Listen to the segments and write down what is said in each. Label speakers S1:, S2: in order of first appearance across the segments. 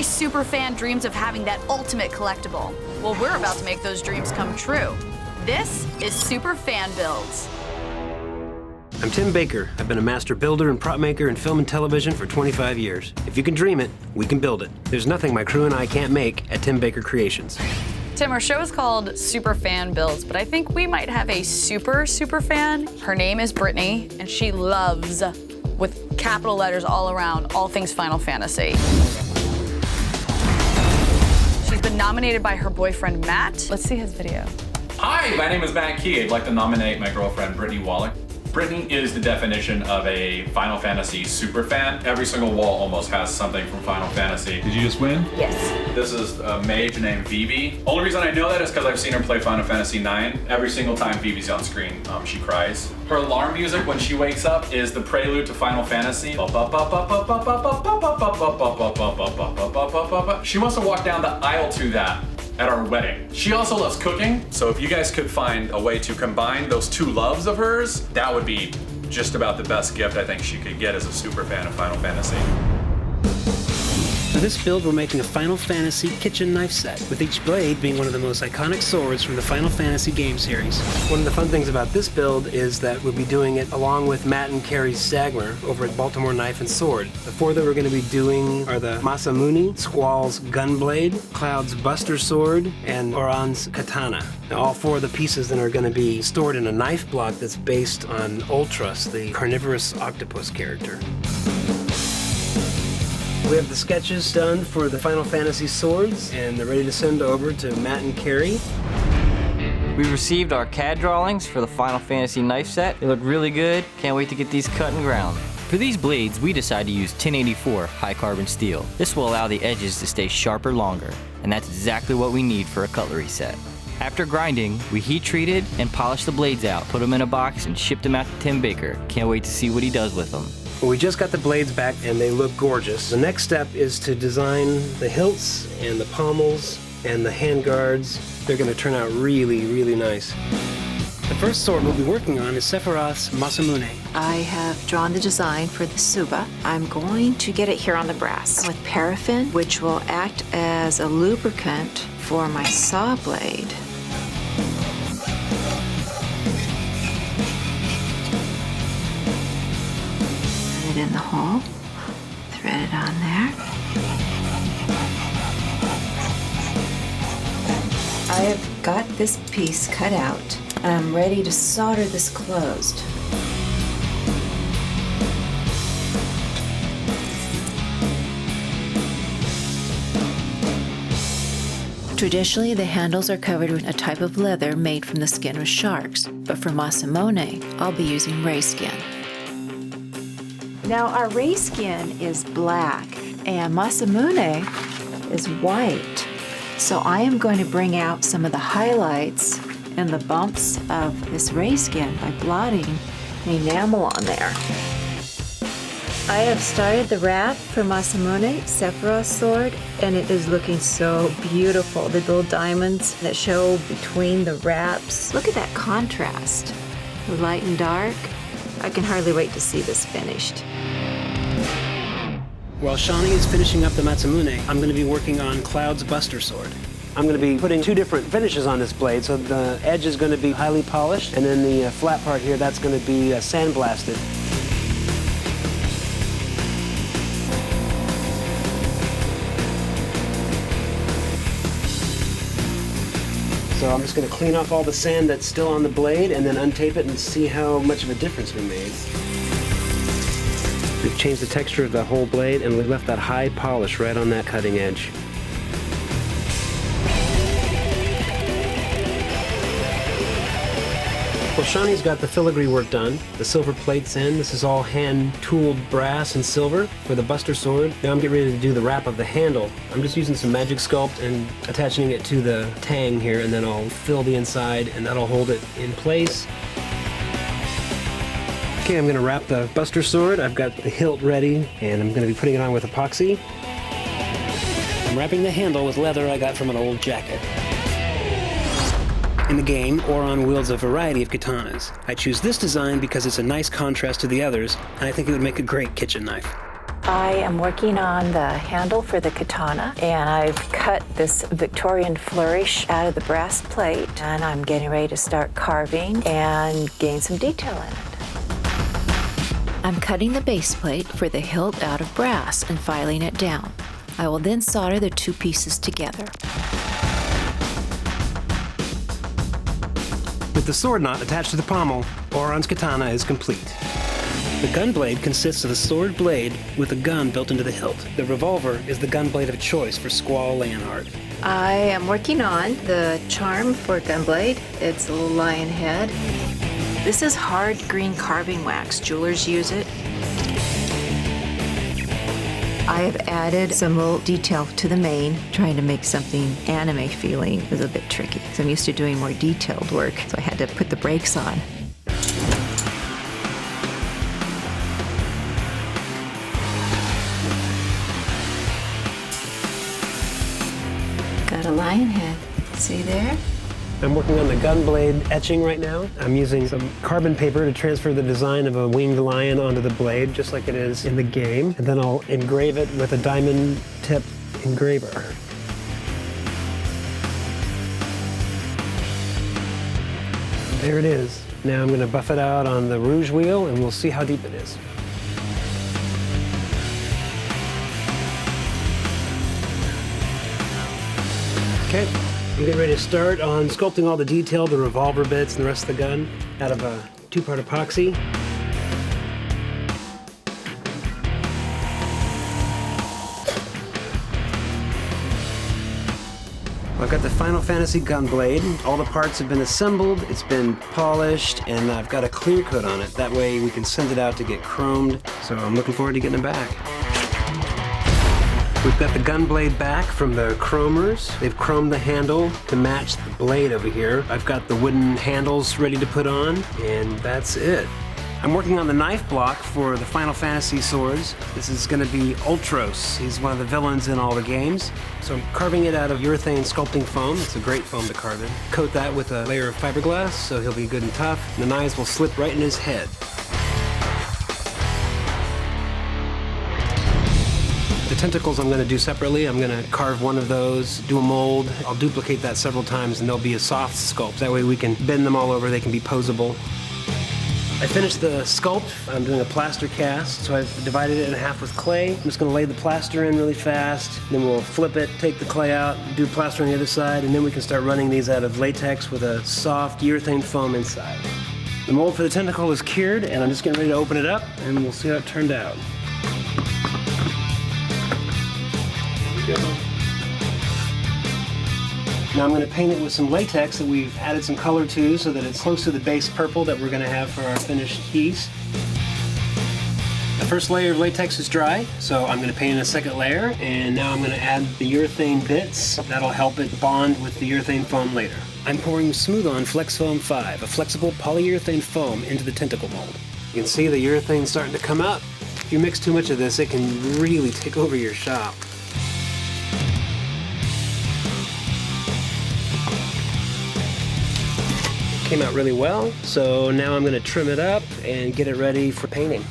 S1: superfan dreams of having that ultimate collectible. Well, we're about to make those dreams come true. This is Superfan Builds.
S2: I'm Tim Baker. I've been a master builder and prop maker in film and television for 25 years. If you can dream it, we can build it. There's nothing my crew and I can't make at Tim Baker Creations.
S1: Tim, our show is called Superfan Builds, but I think we might have a super fan. Her name is Brittany, and she loves, with capital letters all around, all things Final Fantasy. She's been nominated by her boyfriend, Matt. Let's see his video.
S3: Hi, my name is Matt Key. I'd like to nominate my girlfriend, Becky Waller. Brittany is the definition of a Final Fantasy super fan. Every single wall almost has something from Final Fantasy.
S4: Did you just win?
S1: Yes.
S3: This is a mage named Vivi. Only reason I know that is because I've seen her play Final Fantasy IX. Every single time Vivi's on screen, she cries. Her alarm music when she wakes up is the prelude to Final Fantasy. She wants to walk down the aisle to that at our wedding. She also loves cooking, so if you guys could find a way to combine those two loves of hers, that would be just about the best gift I think she could get as a super fan of Final Fantasy.
S2: For this build, we're making a Final Fantasy kitchen knife set, with each blade being one of the most iconic swords from the Final Fantasy game series. One of the fun things about this build is that we'll be doing it along with Matt and Kerry's Stagmer over at Baltimore Knife and Sword. The four that we're going to be doing are the Masamune, Squall's Gunblade, Cloud's Buster Sword, and Auron's Katana. Now, all four of the pieces then are going to be stored in a knife block that's based on Ultros, the carnivorous octopus character. We have the sketches done for the Final Fantasy swords, and they're ready to send over to Matt and Kerry.
S5: We received our CAD drawings for the Final Fantasy knife set. They look really good. Can't wait to get these cut and ground. For these blades, we decided to use 1084 high carbon steel. This will allow the edges to stay sharper longer, and that's exactly what we need for a cutlery set. After grinding, we heat treated and polished the blades out, put them in a box, and shipped them out to Tim Baker. Can't wait to see what he does with them.
S2: Well, we just got the blades back and they look gorgeous. The next step is to design the hilts and the pommels and the hand guards. They're going to turn out really nice. The first sword we'll be working on is Sephiroth's Masamune.
S6: I have drawn the design for the Suba. I'm going to get it here on the brass with paraffin, which will act as a lubricant for my saw blade. In the hole, thread it on there. I have got this piece cut out and I'm ready to solder this closed. Traditionally, the handles are covered with a type of leather made from the skin of sharks, but for Masamune, I'll be using ray skin. Now our ray skin is black and Masamune is white. So I am going to bring out some of the highlights and the bumps of this ray skin by blotting the enamel on there. I have started the wrap for Masamune, Sephiroth's sword, and it is looking so beautiful. The little diamonds that show between the wraps. Look at that contrast, the light and dark. I can hardly wait to see this finished.
S2: While Shawny is finishing up the Masamune, I'm going to be working on Cloud's Buster Sword. I'm going to be putting two different finishes on this blade, so the edge is going to be highly polished, and then the flat part here, that's going to be sandblasted. So I'm just going to clean off all the sand that's still on the blade and then untape it and see how much of a difference we made. We've changed the texture of the whole blade and we've left that high polish right on that cutting edge. Well, Shawny's got the filigree work done, the silver plates in. This is all hand-tooled brass and silver for the Buster Sword. Now I'm getting ready to do the wrap of the handle. I'm just using some Magic Sculpt and attaching it to the tang here, and then I'll fill the inside and that'll hold it in place. Okay, I'm gonna wrap the Buster Sword. I've got the hilt ready, and I'm gonna be putting it on with epoxy. I'm wrapping the handle with leather I got from an old jacket. In the game, Auron wields a variety of katanas. I choose this design because it's a nice contrast to the others, and I think it would make a great kitchen knife.
S6: I am working on the handle for the katana, and I've cut this Victorian flourish out of the brass plate, and I'm getting ready to start carving and gain some detail in it. I'm cutting the base plate for the hilt out of brass and filing it down. I will then solder the two pieces together.
S2: With the sword knot attached to the pommel, Auron's katana is complete. The gunblade consists of a sword blade with a gun built into the hilt. The revolver is the gunblade of choice for Squall Leonhard.
S6: I am working on the charm for Gunblade. It's a little lion head. This is hard green carving wax. Jewelers use it. I have added some little detail to the mane, trying to make something anime feeling. It was a bit tricky, because I'm used to doing more detailed work, so I had to put the brakes on. Got a lion head. See there?
S2: I'm working on the gunblade etching right now. I'm using some carbon paper to transfer the design of a winged lion onto the blade, just like it is in the game. And then I'll engrave it with a diamond tip engraver. There it is. Now I'm going to buff it out on the rouge wheel, and we'll see how deep it is. Okay. I'm getting ready to start on sculpting all the detail, the revolver bits and the rest of the gun out of a 2-part epoxy. I've got the Final Fantasy Gunblade. All the parts have been assembled, it's been polished, and I've got a clear coat on it. That way we can send it out to get chromed. So I'm looking forward to getting it back. We've got the gunblade back from the chromers. They've chromed the handle to match the blade over here. I've got the wooden handles ready to put on, and that's it. I'm working on the knife block for the Final Fantasy swords. This is going to be Ultros. He's one of the villains in all the games. So I'm carving it out of urethane sculpting foam. It's a great foam to carve in. Coat that with a layer of fiberglass so he'll be good and tough. The knives will slip right in his head. The tentacles I'm going to do separately. I'm going to carve one of those, do a mold. I'll duplicate that several times and they'll be a soft sculpt. That way we can bend them all over, they can be posable. I finished the sculpt. I'm doing a plaster cast, so I've divided it in half with clay. I'm just going to lay the plaster in really fast, then we'll flip it, take the clay out, do plaster on the other side, and then we can start running these out of latex with a soft urethane foam inside. The mold for the tentacle is cured, and I'm just getting ready to open it up, and we'll see how it turned out. There we go. Now I'm going to paint it with some latex that we've added some color to so that it's close to the base purple that we're going to have for our finished piece. The first layer of latex is dry, so I'm going to paint in a second layer, and now I'm going to add the urethane bits. That'll help it bond with the urethane foam later. I'm pouring Smooth On Flex Foam 5, a flexible polyurethane foam, into the tentacle mold. You can see the urethane starting to come up. If you mix too much of this, it can really take over your shop. Came out really well, so now I'm going to trim it up and get it ready for painting.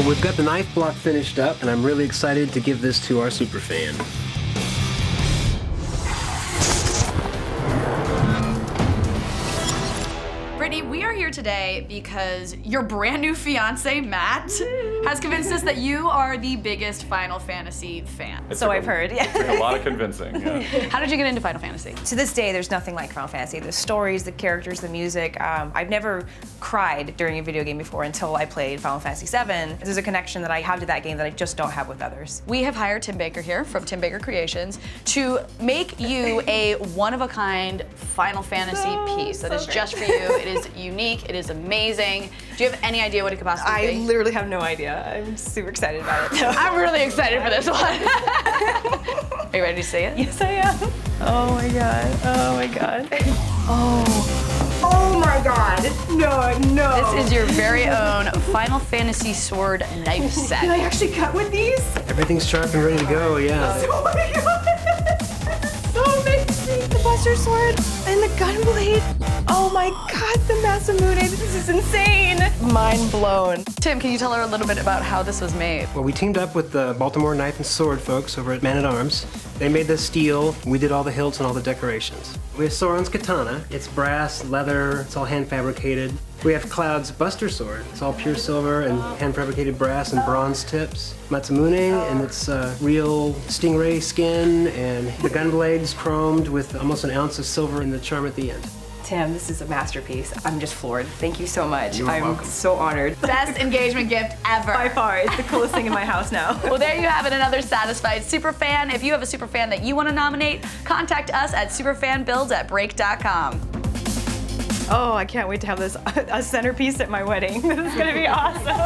S2: We've got the knife block finished up, and I'm really excited to give this to our superfan.
S1: We are here today because your brand new fiance, Matt, has convinced us that you are the biggest Final Fantasy fan.
S4: So I've heard, yeah.
S3: It took a lot of convincing, yeah.
S1: How did you get into Final Fantasy?
S4: To this day, there's nothing like Final Fantasy. The stories, the characters, the music. I've never cried during a video game before until I played Final Fantasy VII. There's a connection that I have to that game that I just don't have with others.
S1: We have hired Tim Baker here from Tim Baker Creations to make you a one-of-a-kind Final Fantasy piece that is just for you. It is unique, it is amazing. Do you have any idea what it could possibly be?
S4: I literally have no idea. I'm super excited about it.
S1: I'm really excited for this one. Are you ready to see it?
S4: Yes, I am. Oh my god. Oh my god. Oh my god. No.
S1: This is your very own Final Fantasy sword knife set.
S4: Can I actually cut with these?
S2: Everything's sharp and ready to go, yeah.
S4: Oh my god. So And the Gunblade. Oh my God, the Masamune, this is insane. Mind blown.
S1: Tim, can you tell her a little bit about how this was made?
S2: Well, we teamed up with the Baltimore Knife and Sword folks over at Man at Arms. They made the steel. We did all the hilts and all the decorations. We have Auron's Katana. It's brass, leather, it's all hand fabricated. We have Cloud's Buster Sword. It's all pure silver and hand fabricated brass and bronze tips. Masamune, and it's real stingray skin, and the Gunblade's chromed with almost an ounce of silver in the charm at the end.
S4: Tim, this is a masterpiece. I'm just floored. Thank you so much.
S2: You're welcome.
S4: So honored.
S1: Best engagement gift ever.
S4: By far, it's the coolest thing in my house now.
S1: Well, there you have it, another satisfied superfan. If you have a superfan that you want to nominate, contact us at superfanbuilds@break.com.
S4: Oh, I can't wait to have this a centerpiece at my wedding. This is gonna be awesome.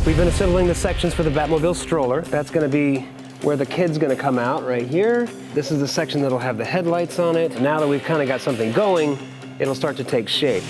S2: We've been assembling the sections for the Batmobile stroller. That's gonna be where the kid's gonna come out, right here. This is the section that'll have the headlights on it. Now that we've kind of got something going, it'll start to take shape.